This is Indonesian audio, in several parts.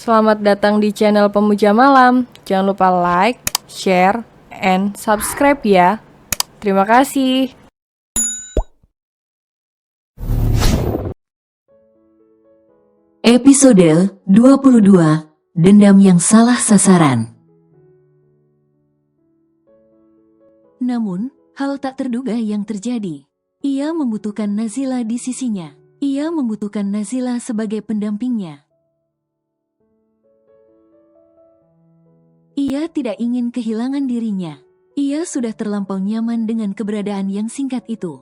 Selamat datang di channel Pemuja Malam. Jangan lupa like, share, and subscribe ya. Terima kasih. Episode 22, Dendam yang Salah Sasaran. Namun, hal tak terduga yang terjadi. Ia membutuhkan Nazila di sisinya. Ia membutuhkan Nazila sebagai pendampingnya. Ia tidak ingin kehilangan dirinya. Ia sudah terlampau nyaman dengan keberadaan yang singkat itu.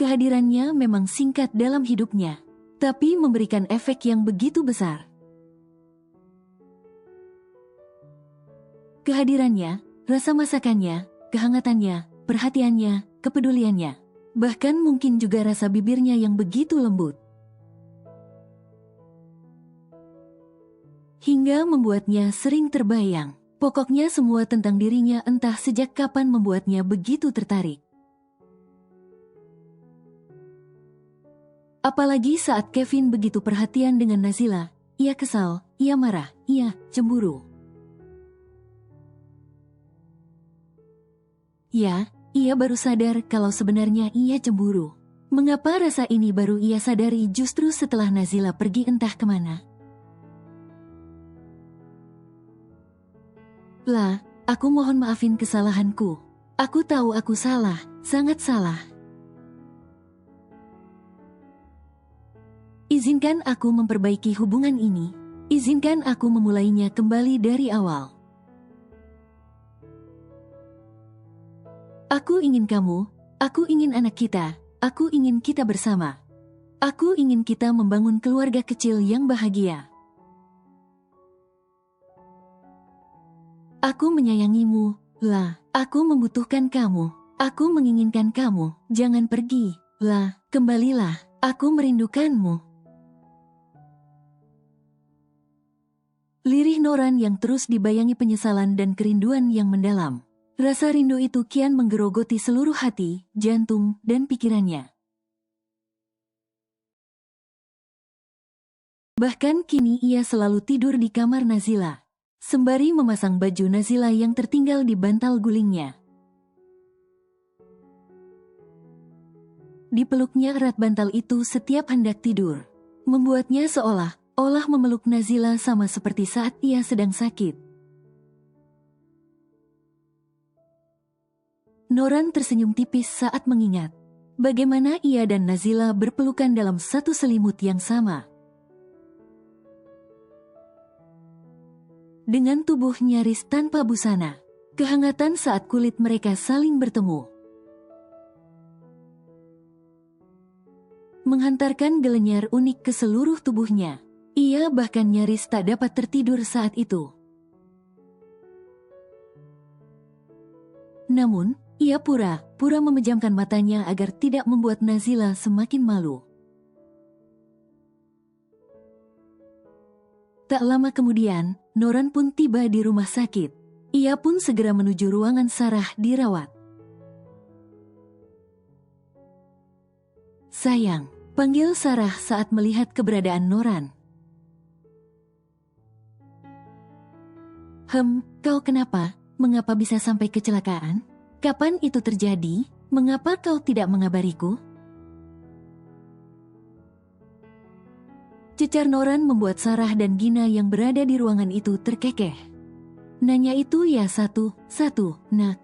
Kehadirannya memang singkat dalam hidupnya, tapi memberikan efek yang begitu besar. Kehadirannya, rasa masakannya, kehangatannya, perhatiannya, kepeduliannya, bahkan mungkin juga rasa bibirnya yang begitu lembut. Hingga membuatnya sering terbayang. Pokoknya semua tentang dirinya entah sejak kapan membuatnya begitu tertarik. Apalagi saat Kevin begitu perhatian dengan Nazila, ia kesal, ia marah, ia cemburu. Ya, ia baru sadar kalau sebenarnya ia cemburu. Mengapa rasa ini baru ia sadari justru setelah Nazila pergi entah kemana? Lah, aku mohon maafin kesalahanku. Aku tahu aku salah, sangat salah. Izinkan aku memperbaiki hubungan ini. Izinkan aku memulainya kembali dari awal. Aku ingin kamu, aku ingin anak kita, aku ingin kita bersama. Aku ingin kita membangun keluarga kecil yang bahagia. Aku menyayangimu, lah, aku membutuhkan kamu. Aku menginginkan kamu, jangan pergi, lah, kembalilah, aku merindukanmu. Lirih Noran yang terus dibayangi penyesalan dan kerinduan yang mendalam. Rasa rindu itu kian menggerogoti seluruh hati, jantung, dan pikirannya. Bahkan kini ia selalu tidur di kamar Nazila, sembari memasang baju Nazila yang tertinggal di bantal gulingnya. Dipeluknya erat bantal itu setiap hendak tidur, membuatnya seolah-olah memeluk Nazila sama seperti saat ia sedang sakit. Noran tersenyum tipis saat mengingat bagaimana ia dan Nazila berpelukan dalam satu selimut yang sama. Dengan tubuh nyaris tanpa busana, kehangatan saat kulit mereka saling bertemu menghantarkan gelenyar unik ke seluruh tubuhnya. Ia bahkan nyaris tak dapat tertidur saat itu. Namun, ia pura-pura memejamkan matanya agar tidak membuat Nazila semakin malu. Tak lama kemudian, Noran pun tiba di rumah sakit. Ia pun segera menuju ruangan Sarah dirawat. Sayang, panggil Sarah saat melihat keberadaan Noran. Kau kenapa? Mengapa bisa sampai kecelakaan? Kapan itu terjadi? Mengapa kau tidak mengabariku? Cecar Noran membuat Sarah dan Gina yang berada di ruangan itu terkekeh. Nanya itu ya satu-satu, nak.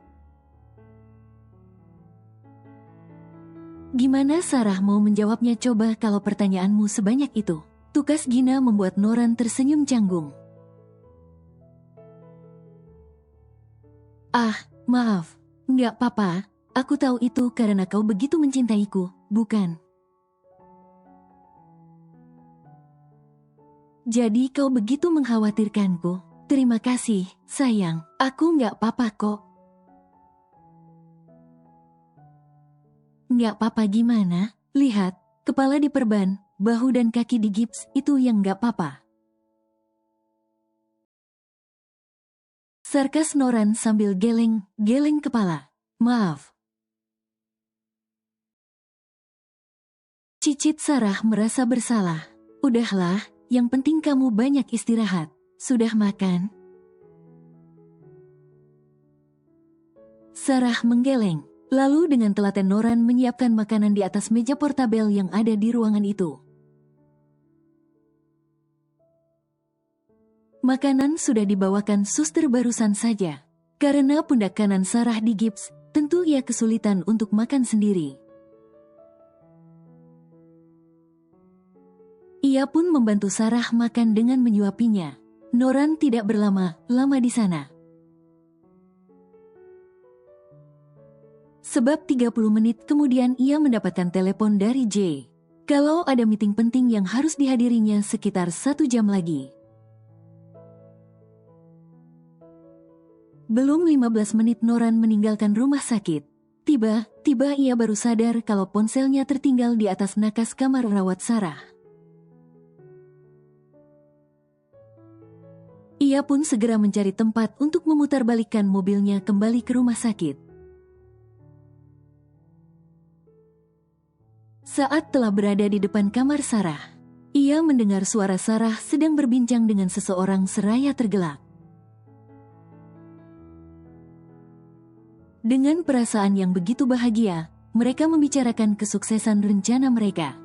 Gimana Sarah mau menjawabnya coba kalau pertanyaanmu sebanyak itu? Tukas Gina membuat Noran tersenyum canggung. Ah, maaf. Enggak apa-apa, aku tahu itu karena kau begitu mencintaiku, bukan? Jadi kau begitu mengkhawatirkanku. Terima kasih, sayang. Aku enggak apa-apa kok. Enggak apa-apa gimana? Lihat, kepala diperban, bahu dan kaki digips, itu yang enggak apa-apa. Sarkas Noran sambil geleng-geleng kepala. Maaf. Cicit Sarah merasa bersalah. Udahlah, yang penting kamu banyak istirahat. Sudah makan? Sarah menggeleng. Lalu dengan telaten Noran menyiapkan makanan di atas meja portabel yang ada di ruangan itu. Makanan sudah dibawakan suster barusan saja. Karena pundak kanan Sarah digips, tentu ia kesulitan untuk makan sendiri. Ia pun membantu Sarah makan dengan menyuapinya. Noran tidak berlama-lama di sana. Sebab 30 menit kemudian ia mendapatkan telepon dari Jay. Kalau ada meeting penting yang harus dihadirinya sekitar 1 jam lagi. Belum 15 menit Noran meninggalkan rumah sakit. Tiba-tiba ia baru sadar kalau ponselnya tertinggal di atas nakas kamar rawat Sarah. Ia pun segera mencari tempat untuk memutarbalikkan mobilnya kembali ke rumah sakit. Saat telah berada di depan kamar Sarah, ia mendengar suara Sarah sedang berbincang dengan seseorang seraya tergelak. Dengan perasaan yang begitu bahagia, mereka membicarakan kesuksesan rencana mereka.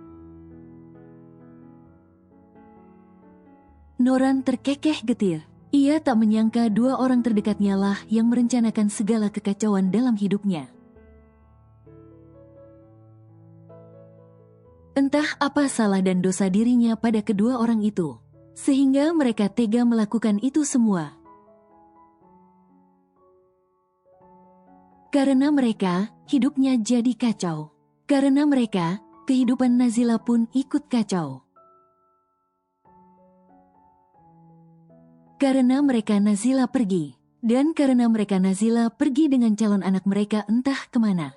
Noran terkekeh getir. Ia tak menyangka 2 orang terdekatnya lah yang merencanakan segala kekacauan dalam hidupnya. Entah apa salah dan dosa dirinya pada kedua orang itu, sehingga mereka tega melakukan itu semua. Karena mereka, hidupnya jadi kacau. Karena mereka, kehidupan Nazila pun ikut kacau. Karena mereka Nazila pergi. Dan karena mereka Nazila pergi dengan calon anak mereka entah kemana.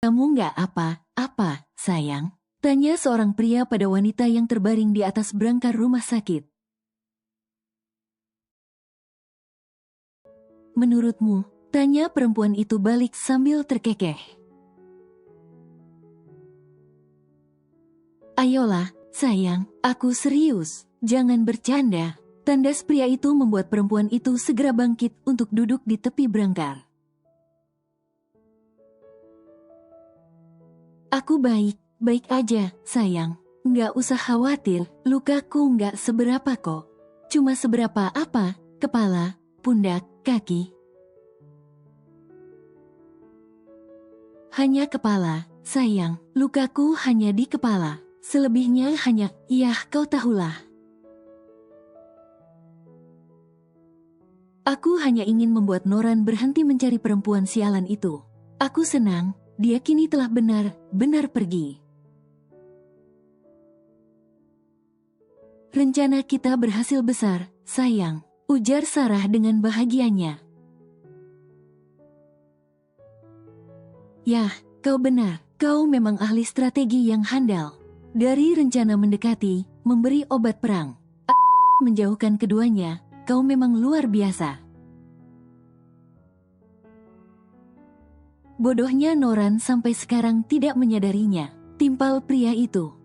Kamu nggak apa-apa, sayang? Tanya seorang pria pada wanita yang terbaring di atas brangkar rumah sakit. Menurutmu? Tanya perempuan itu balik sambil terkekeh. Ayolah, sayang, aku serius. Jangan bercanda. Tandas pria itu membuat perempuan itu segera bangkit untuk duduk di tepi brangkar. Aku baik aja, sayang. Nggak usah khawatir, lukaku nggak seberapa kok. Cuma seberapa apa? Kepala, pundak, kaki. Hanya kepala, sayang. Lukaku hanya di kepala. Selebihnya hanya, kau tahulah. Aku hanya ingin membuat Noran berhenti mencari perempuan sialan itu. Aku senang. Dia kini telah benar-benar pergi. Rencana kita berhasil besar, sayang, ujar Sarah dengan bahagianya. Yah, kau benar, kau memang ahli strategi yang handal. Dari rencana mendekati, memberi obat perang, menjauhkan keduanya, kau memang luar biasa. Bodohnya Noran sampai sekarang tidak menyadarinya, timpal pria itu.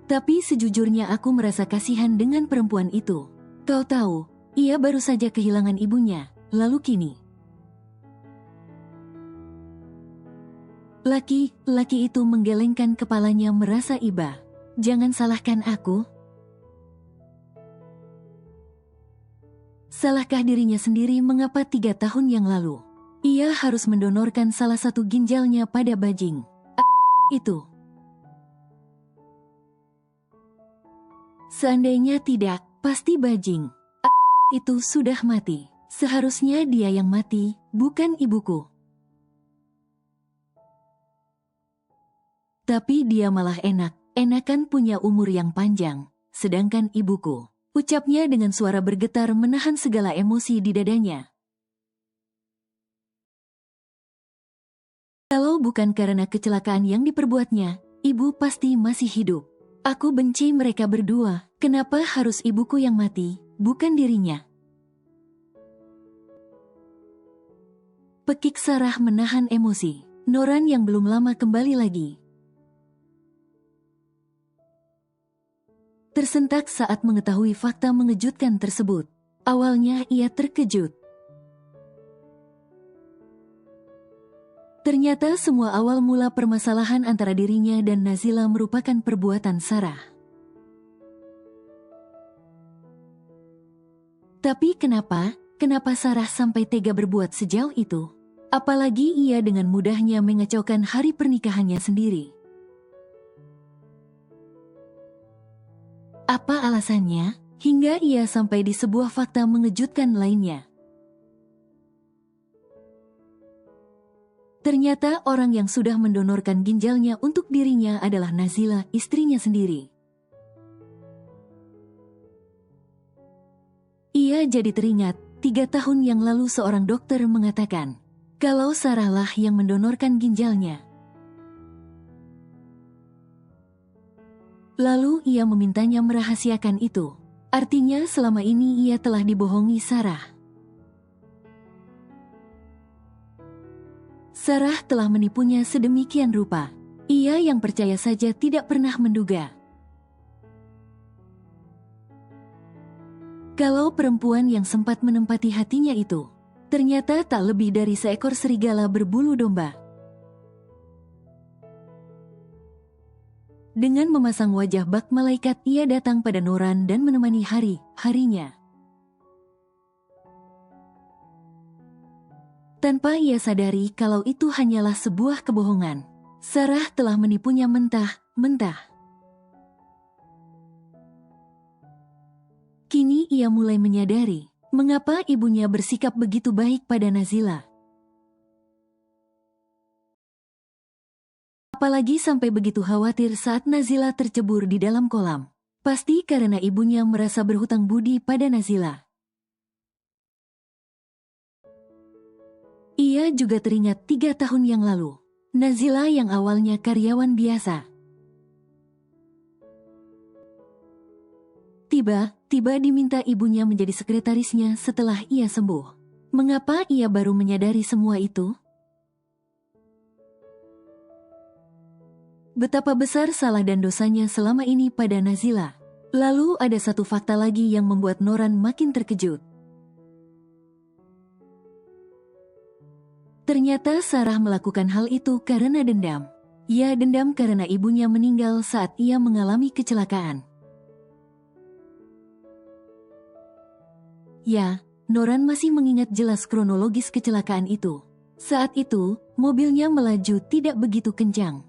Tapi sejujurnya aku merasa kasihan dengan perempuan itu. Kau tahu, ia baru saja kehilangan ibunya, lalu kini. Laki itu menggelengkan kepalanya merasa iba. Jangan salahkan aku. Salahkah dirinya sendiri mengapa 3 tahun yang lalu ia harus mendonorkan salah satu ginjalnya pada bajing itu? Seandainya tidak, pasti bajing itu sudah mati. Seharusnya dia yang mati, bukan ibuku. Tapi dia malah enakan punya umur yang panjang, sedangkan ibuku. Ucapnya dengan suara bergetar menahan segala emosi di dadanya. Kalau bukan karena kecelakaan yang diperbuatnya, ibu pasti masih hidup. Aku benci mereka berdua. Kenapa harus ibuku yang mati, bukan dirinya? Pekik Sarah menahan emosi. Noran yang belum lama kembali lagi. Tersentak saat mengetahui fakta mengejutkan tersebut. Awalnya ia terkejut. Ternyata semua awal mula permasalahan antara dirinya dan Nazila merupakan perbuatan Sarah. Tapi kenapa Sarah sampai tega berbuat sejauh itu? Apalagi ia dengan mudahnya mengacaukan hari pernikahannya sendiri. Apa alasannya, hingga ia sampai di sebuah fakta mengejutkan lainnya? Ternyata orang yang sudah mendonorkan ginjalnya untuk dirinya adalah Nazila, istrinya sendiri. Ia jadi teringat, 3 tahun yang lalu seorang dokter mengatakan, kalau Sarah lah yang mendonorkan ginjalnya. Lalu ia memintanya merahasiakan itu. Artinya selama ini ia telah dibohongi Sarah. Sarah telah menipunya sedemikian rupa. Ia yang percaya saja tidak pernah menduga. Kalau perempuan yang sempat menempati hatinya itu, ternyata tak lebih dari seekor serigala berbulu domba. Dengan memasang wajah bak malaikat, ia datang pada Noran dan menemani hari-harinya. Tanpa ia sadari kalau itu hanyalah sebuah kebohongan, Sarah telah menipunya mentah-mentah. Kini ia mulai menyadari, mengapa ibunya bersikap begitu baik pada Nazila. Apalagi sampai begitu khawatir saat Nazila tercebur di dalam kolam. Pasti karena ibunya merasa berhutang budi pada Nazila. Ia juga teringat 3 tahun yang lalu. Nazila yang awalnya karyawan biasa. Tiba-tiba diminta ibunya menjadi sekretarisnya setelah ia sembuh. Mengapa ia baru menyadari semua itu? Betapa besar salah dan dosanya selama ini pada Nazila. Lalu ada satu fakta lagi yang membuat Noran makin terkejut. Ternyata Sarah melakukan hal itu karena dendam. Ia dendam karena ibunya meninggal saat ia mengalami kecelakaan. Ya, Noran masih mengingat jelas kronologis kecelakaan itu. Saat itu, mobilnya melaju tidak begitu kencang.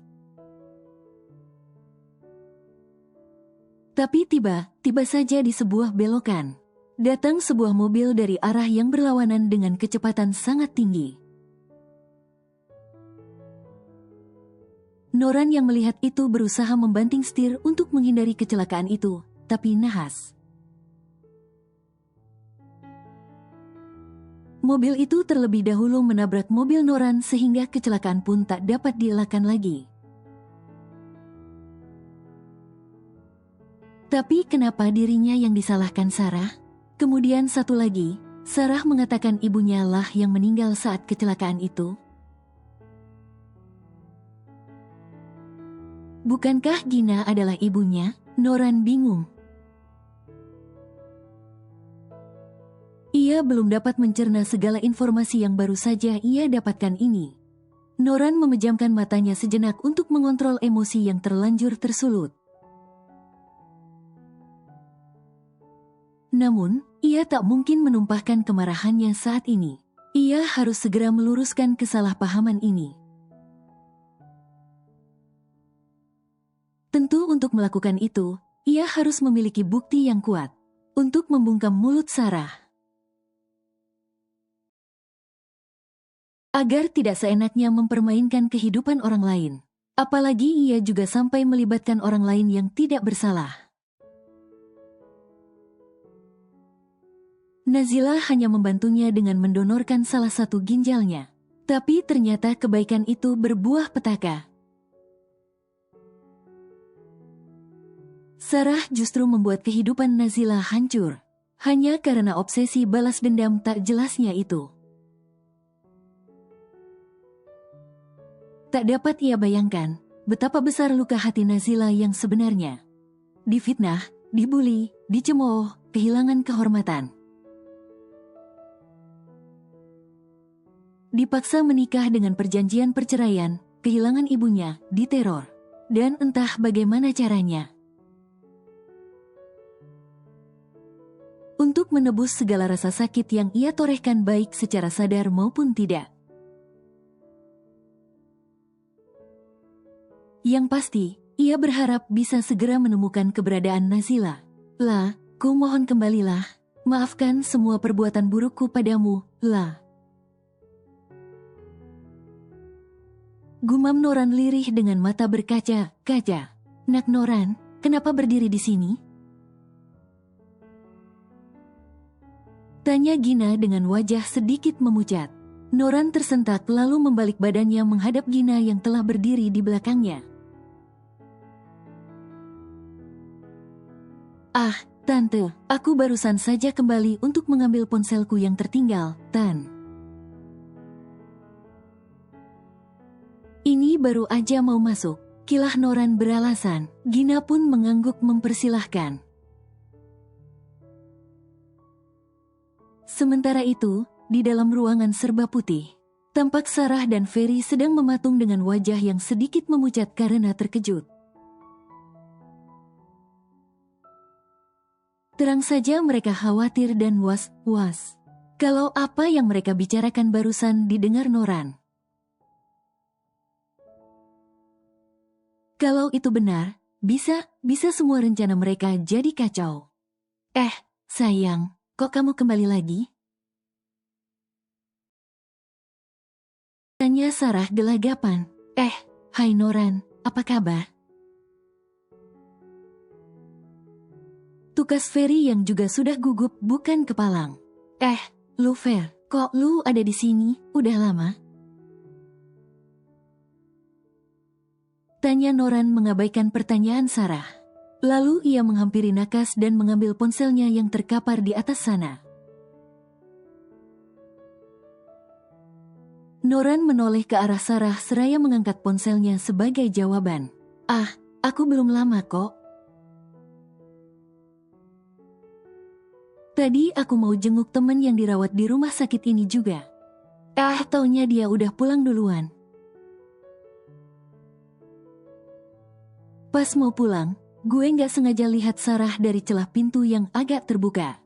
Tapi tiba saja di sebuah belokan, datang sebuah mobil dari arah yang berlawanan dengan kecepatan sangat tinggi. Noran yang melihat itu berusaha membanting setir untuk menghindari kecelakaan itu, tapi nahas. Mobil itu terlebih dahulu menabrak mobil Noran sehingga kecelakaan pun tak dapat dielakkan lagi. Tapi kenapa dirinya yang disalahkan Sarah? Kemudian satu lagi, Sarah mengatakan ibunya lah yang meninggal saat kecelakaan itu. Bukankah Gina adalah ibunya? Noran bingung. Ia belum dapat mencerna segala informasi yang baru saja ia dapatkan ini. Noran memejamkan matanya sejenak untuk mengontrol emosi yang terlanjur tersulut. Namun, ia tak mungkin menumpahkan kemarahannya saat ini. Ia harus segera meluruskan kesalahpahaman ini. Tentu untuk melakukan itu, ia harus memiliki bukti yang kuat untuk membungkam mulut Sarah. Agar tidak seenaknya mempermainkan kehidupan orang lain. Apalagi ia juga sampai melibatkan orang lain yang tidak bersalah. Nazila hanya membantunya dengan mendonorkan salah satu ginjalnya. Tapi ternyata kebaikan itu berbuah petaka. Sarah justru membuat kehidupan Nazila hancur. Hanya karena obsesi balas dendam tak jelasnya itu. Tak dapat ia bayangkan betapa besar luka hati Nazila yang sebenarnya. Difitnah, dibuli, dicemooh, kehilangan kehormatan. Dipaksa menikah dengan perjanjian perceraian, kehilangan ibunya, diteror. Dan entah bagaimana caranya untuk menebus segala rasa sakit yang ia torehkan baik secara sadar maupun tidak. Yang pasti, ia berharap bisa segera menemukan keberadaan Nazila. La, ku mohon kembalilah, maafkan semua perbuatan burukku padamu, La. Gumam Noran lirih dengan mata berkaca-kaca. Nak Noran, kenapa berdiri di sini? Tanya Gina dengan wajah sedikit memucat. Noran tersentak lalu membalik badannya menghadap Gina yang telah berdiri di belakangnya. Ah, Tante, aku barusan saja kembali untuk mengambil ponselku yang tertinggal, Tan. Ini baru aja mau masuk, kilah Noran beralasan. Gina pun mengangguk mempersilahkan. Sementara itu, di dalam ruangan serba putih, tampak Sarah dan Ferry sedang mematung dengan wajah yang sedikit memucat karena terkejut. Terang saja mereka khawatir dan was-was kalau apa yang mereka bicarakan barusan didengar Noran. Kalau itu benar, bisa semua rencana mereka jadi kacau. Sayang, kok kamu kembali lagi? Tanya Sarah gelagapan. Hai Noran, apa kabar? Tukas Ferry yang juga sudah gugup bukan kepalang. Lu Fer, kok lu ada di sini? Udah lama? Tanya Noran mengabaikan pertanyaan Sarah. Lalu ia menghampiri Nakas dan mengambil ponselnya yang terkapar di atas sana. Noran menoleh ke arah Sarah seraya mengangkat ponselnya sebagai jawaban. Aku belum lama kok. Tadi aku mau jenguk teman yang dirawat di rumah sakit ini juga. Taunya dia udah pulang duluan. Pas mau pulang, gue gak sengaja lihat Sarah dari celah pintu yang agak terbuka.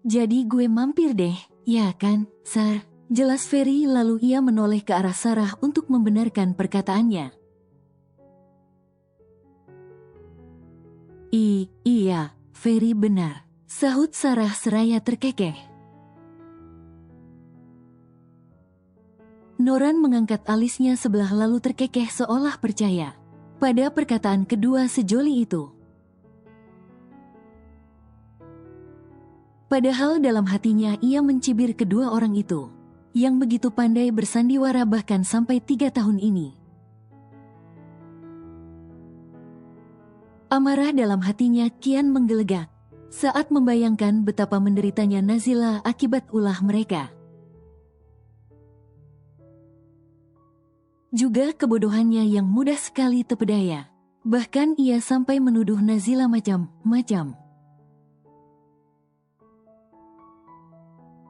Jadi gue mampir deh, ya kan, Sar? Jelas Ferry lalu ia menoleh ke arah Sarah untuk membenarkan perkataannya. Iya, Ferry benar, sahut Sarah seraya terkekeh. Noran mengangkat alisnya sebelah lalu terkekeh seolah percaya pada perkataan kedua sejoli itu. Padahal dalam hatinya ia mencibir kedua orang itu, yang begitu pandai bersandiwara bahkan sampai 3 tahun ini. Amarah dalam hatinya kian menggelegak saat membayangkan betapa menderitanya Nazila akibat ulah mereka. Juga kebodohannya yang mudah sekali terpedaya. Bahkan ia sampai menuduh Nazila macam-macam.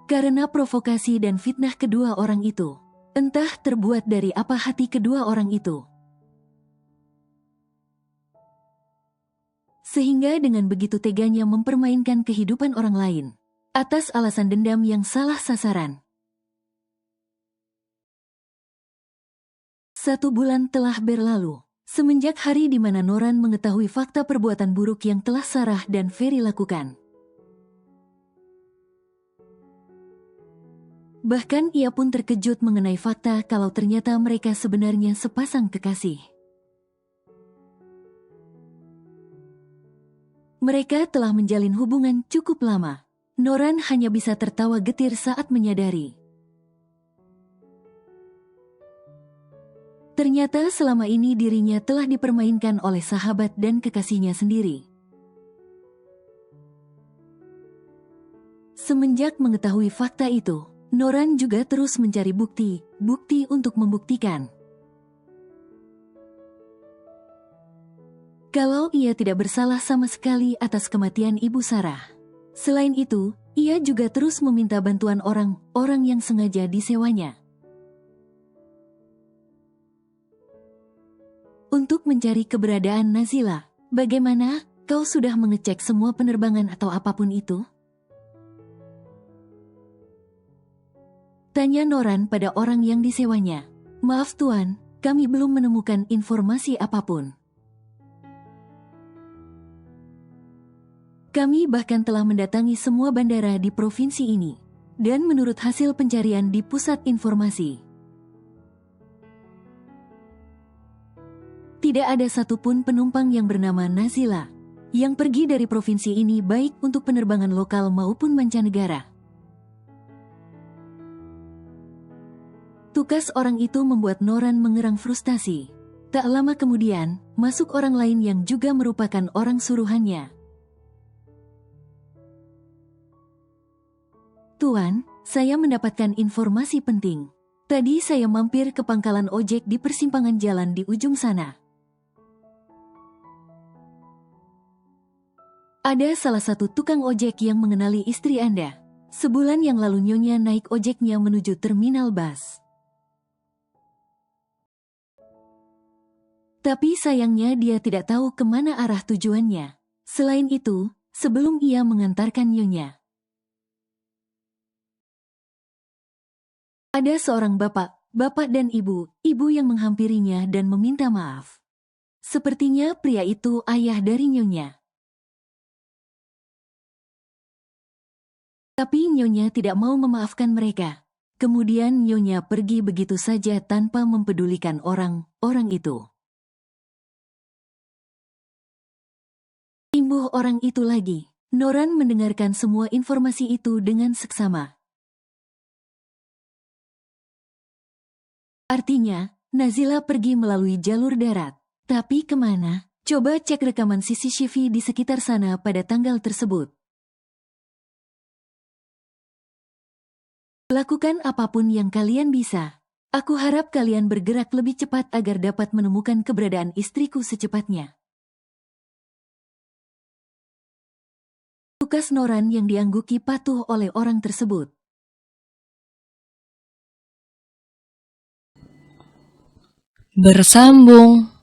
Karena provokasi dan fitnah kedua orang itu, entah terbuat dari apa hati kedua orang itu. Sehingga dengan begitu teganya mempermainkan kehidupan orang lain, atas alasan dendam yang salah sasaran. 1 bulan telah berlalu, semenjak hari di mana Noran mengetahui fakta perbuatan buruk yang telah Sarah dan Ferry lakukan. Bahkan ia pun terkejut mengenai fakta kalau ternyata mereka sebenarnya sepasang kekasih. Mereka telah menjalin hubungan cukup lama. Noran hanya bisa tertawa getir saat menyadari. Ternyata selama ini dirinya telah dipermainkan oleh sahabat dan kekasihnya sendiri. Semenjak mengetahui fakta itu, Noran juga terus mencari bukti untuk membuktikan kalau ia tidak bersalah sama sekali atas kematian Ibu Sarah. Selain itu, ia juga terus meminta bantuan orang yang sengaja disewanya untuk mencari keberadaan Nazila. Bagaimana? Kau sudah mengecek semua penerbangan atau apapun itu? Tanya Noran pada orang yang disewanya. Maaf Tuan, kami belum menemukan informasi apapun. Kami bahkan telah mendatangi semua bandara di provinsi ini. Dan menurut hasil pencarian di pusat informasi, tidak ada satupun penumpang yang bernama Nazila yang pergi dari provinsi ini baik untuk penerbangan lokal maupun mancanegara. Tukas orang itu membuat Noran mengerang frustasi. Tak lama kemudian, masuk orang lain yang juga merupakan orang suruhannya. Tuan, saya mendapatkan informasi penting. Tadi saya mampir ke pangkalan ojek di persimpangan jalan di ujung sana. Ada salah satu tukang ojek yang mengenali istri Anda. Sebulan yang lalu Nyonya naik ojeknya menuju terminal bus. Tapi sayangnya dia tidak tahu kemana arah tujuannya. Selain itu, sebelum ia mengantarkan Nyonya, ada seorang bapak dan ibu yang menghampirinya dan meminta maaf. Sepertinya pria itu ayah dari Nyonya. Tapi Nyonya tidak mau memaafkan mereka. Kemudian Nyonya pergi begitu saja tanpa mempedulikan orang itu. Imbuh orang itu lagi. Noran mendengarkan semua informasi itu dengan seksama. Artinya, Nazila pergi melalui jalur darat. Tapi kemana? Coba cek rekaman CCTV di sekitar sana pada tanggal tersebut. Lakukan apapun yang kalian bisa. Aku harap kalian bergerak lebih cepat agar dapat menemukan keberadaan istriku secepatnya. Tukas Noran yang diangguki patuh oleh orang tersebut. Bersambung.